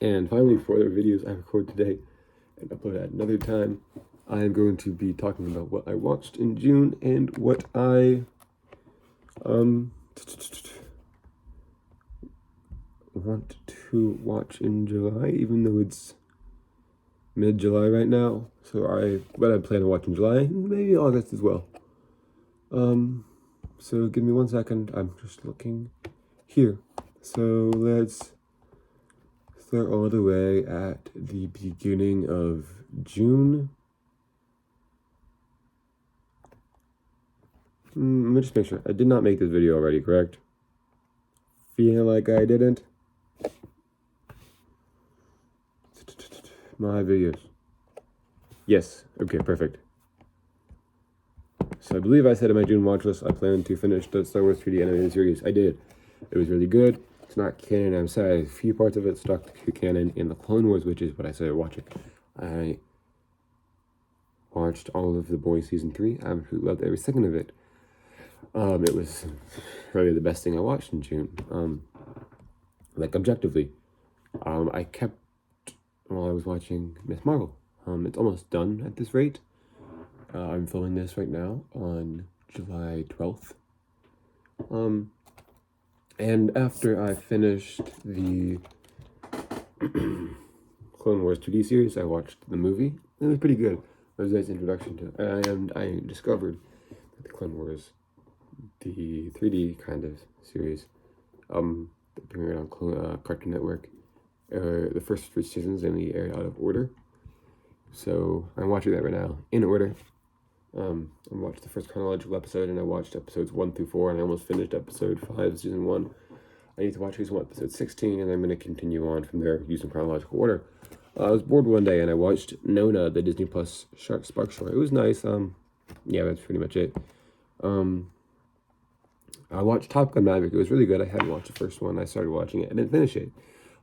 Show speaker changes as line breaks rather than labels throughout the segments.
And finally, for the videos I record today and upload at another time, I am going to be talking about what I watched in June and what I want to watch in July, even though it's mid-July right now. So what I plan to watch in July, maybe August as well. So give me 1 second. I'm just looking here. So let's start all the way at the beginning of June. Let me just make sure. I did not make this video already, correct? Feel like I didn't. My videos. Yes. Okay, perfect. So I believe I said in my June watch list I plan to finish the Star Wars 3D animated series. I did. It was really good. It's not canon. I'm sorry. A few parts of it stuck to canon in the Clone Wars, which is what I started watching. I watched all of The Boys season 3. I absolutely loved every second of it. It was really the best thing I watched in June. Like objectively, I kept while I was watching Miss Marvel. It's almost done at this rate. I'm filming this right now on July 12th. And after I finished the Clone Wars 2D series, I watched the movie. It was pretty good. It was a nice introduction to it. And I discovered that the Clone Wars, the 3D kind of series, premiered on Cartoon Network. The first 3 seasons only aired out of order. So I'm watching that right now, in order. I watched the first chronological episode, and I watched episodes 1 through 4, and I almost finished episode 5, season 1. I need to watch season 1, episode 16, and I'm going to continue on from there using chronological order. I was bored one day, and I watched Nona, the Disney Plus Spark Short. It was nice. Yeah, that's pretty much it. I watched Top Gun Maverick. It was really good. I hadn't watched the first one. I started watching it. I didn't finish it,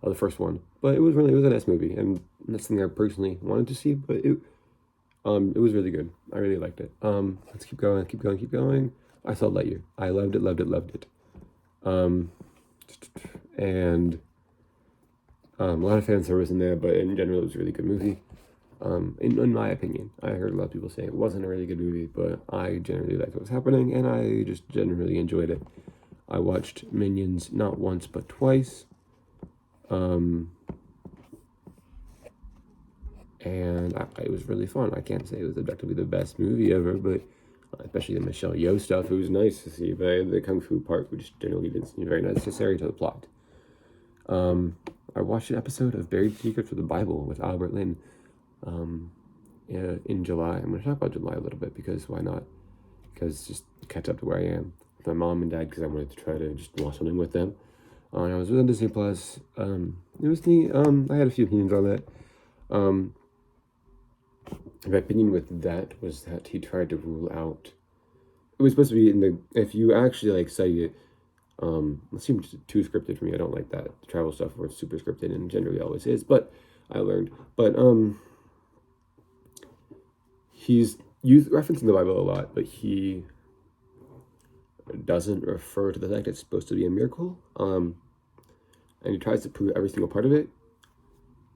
the first one, but it was a nice movie, and that's something I personally wanted to see. But it was really good. I really liked it. Let's keep going. I saw Lightyear. I loved it. And a lot of fan service in there, but in general, it was a really good movie. In my opinion, I heard a lot of people say it wasn't a really good movie, but I generally liked what was happening, and I just generally enjoyed it. I watched Minions not once but twice. And it was really fun. I can't say it was objectively the best movie ever, but especially the Michelle Yeoh stuff, it was nice to see. But the Kung Fu part, which generally didn't seem very necessary to the plot. I watched an episode of Buried Secrets of the Bible with Albert Lin in July. I'm going to talk about July a little bit, because why not? Because just catch up to where I am with my mom and dad, because I wanted to try to just watch something with them. I was with Disney Plus. It was neat. I had a few opinions on that. My opinion with that was that he tried to rule out. It was supposed to be if you actually study it. It seemed too scripted for me. I don't like that the travel stuff where it's super scripted, and generally always is. But I learned. But he's referencing the Bible a lot, but he doesn't refer to the fact it's supposed to be a miracle. And he tries to prove every single part of it.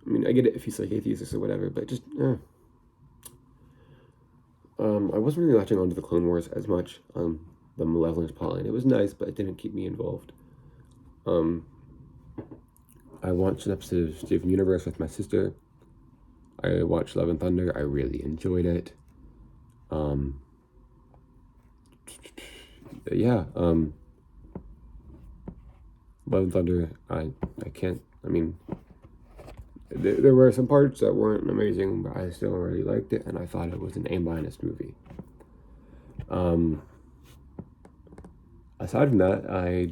I mean, I get it if he's atheist or whatever, but just I wasn't really latching onto the Clone Wars as much. The Malevolence plotline, it was nice, but it didn't keep me involved. I watched an episode of Steven Universe with my sister. I watched Love and Thunder. I really enjoyed it. Yeah. Love and Thunder. I can't. I mean, there were some parts that weren't amazing, but I still really liked it, and I thought it was an A- movie. Aside from that, I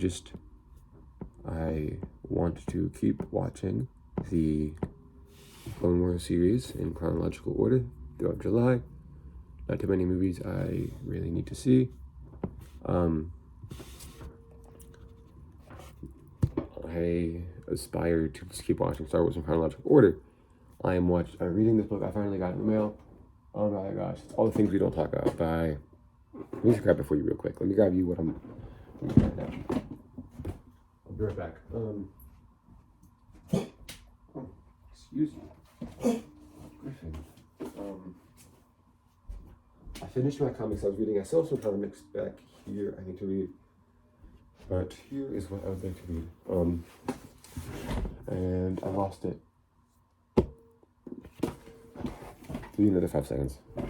want to keep watching the Clone Wars series in chronological order throughout July. Not too many movies I really need to see. I aspire to just keep watching Star Wars in chronological order. I'm reading this book. I finally got it in the mail. Oh my gosh, it's all the things we don't talk about. Let me just grab it for you real quick. Let me grab you what I'm right now. I'll be right back. Excuse me. Griffin. I finished my comics I was reading. I still have some comics back here I need to read. But here is what I would like to read. And I lost it. Give me another 5 seconds. See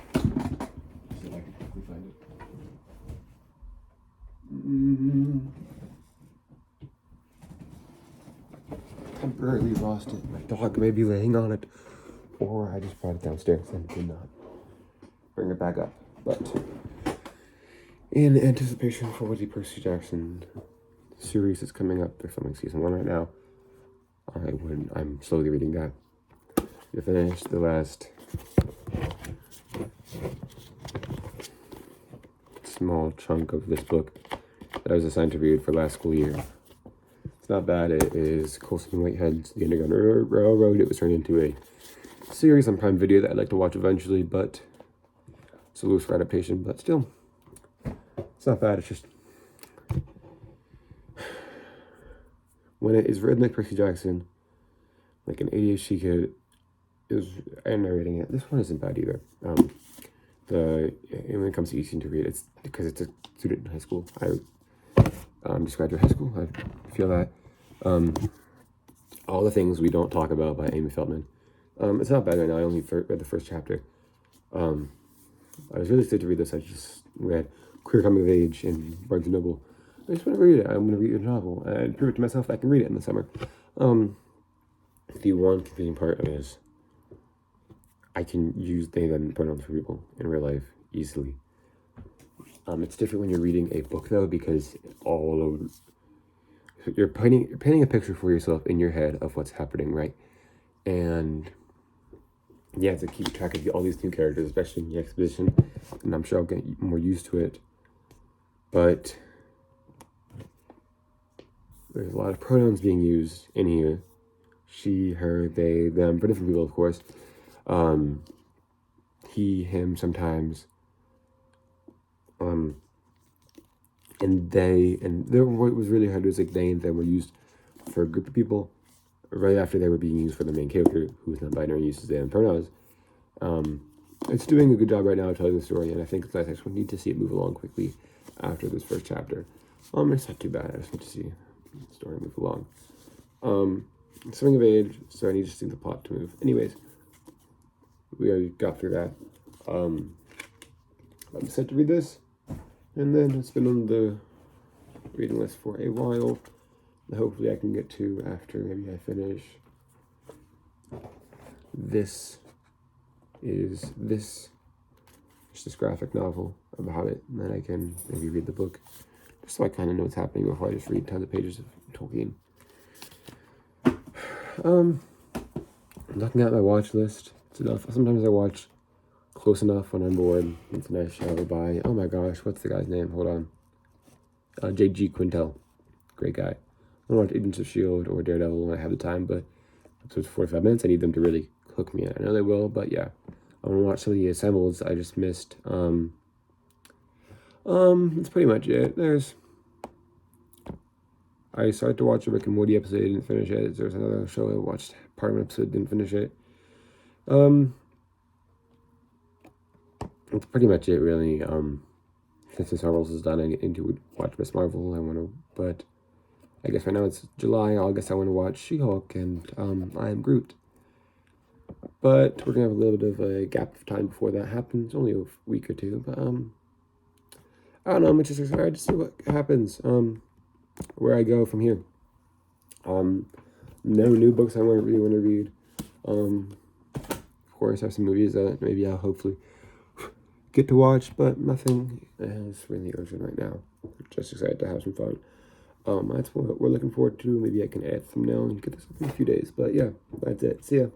if I can quickly find it. Temporarily lost it. My dog may be laying on it. Or I just brought it downstairs and did not bring it back up. But in anticipation for what the Percy Jackson series is coming up, they're filming season 1 right now. I'm slowly reading that. I finished the last small chunk of this book that I was assigned to read for last school year. It's not bad. It is Colson Whitehead's The Underground Railroad. It was turned into a series on Prime Video that I'd like to watch eventually, but it's a loose adaptation, but still, it's not bad. It's just, when it is written like Percy Jackson, like an ADHD kid is narrating it. This one isn't bad either. And when it comes to easy to read, it's because it's a student in high school. I just graduated high school. I feel that. All the Things We Don't Talk About by Amy Feldman. It's not bad right now. I only read the first chapter. I was really excited to read this. I just read Queer Coming of Age in Barnes & Noble. I just want to read it. I'm going to read a novel and prove it to myself that I can read it in the summer. The one confusing part is I can use they them pronouns for people in real life easily. It's different when you're reading a book though, because you're painting a picture for yourself in your head of what's happening, right? And you have to keep track of all these new characters, especially in the exposition, and I'm sure I'll get more used to it. But there's a lot of pronouns being used in here. She, her, they, them, for different people, of course. He, him, sometimes. And they, and what was really hard was like they and them were used for a group of people right after they were being used for the main character, who's not-binary, uses they and pronouns. It's doing a good job right now of telling the story, and I think I just need to see it move along quickly after this first chapter. It's not too bad. I just need to see the story move along. It's coming of age, so I need to see the plot to move. Anyways, we already got through that. I'm set to read this, and then it's been on the reading list for a while. And hopefully I can get to after maybe I finish. This is this graphic novel about it, and then I can maybe read the book, just so I kind of know what's happening before I just read tons of pages of Tolkien. I'm looking at my watch list. It's enough. Sometimes I watch Close Enough when I'm bored. It's a nice show by, oh my gosh, what's the guy's name? Hold on. J.G. Quintel. Great guy. I want to watch Agents of S.H.I.E.L.D. or Daredevil when I have the time, but episodes 45 minutes, I need them to really hook me in. I know they will, but yeah. I want to watch some of the assembles I just missed. That's pretty much it. I started to watch a Rick and Morty episode, didn't finish it. There's another show I watched part of an episode, didn't finish it. That's pretty much it, really. Since Miss Marvel's is done, I need to watch Miss Marvel. But I guess right now it's July, August. I want to watch She-Hulk and I Am Groot. But we're gonna have a little bit of a gap of time before that happens, only a week or two. But I don't know. I'm just excited to see what happens. Where I go from here. No new books I really want to read. Of course, I have some movies that maybe I'll hopefully get to watch, but nothing is really urgent right now. Just excited to have some fun. That's what we're looking forward to. Maybe I can add a thumbnail and get this up in a few days. But yeah, that's it. See ya.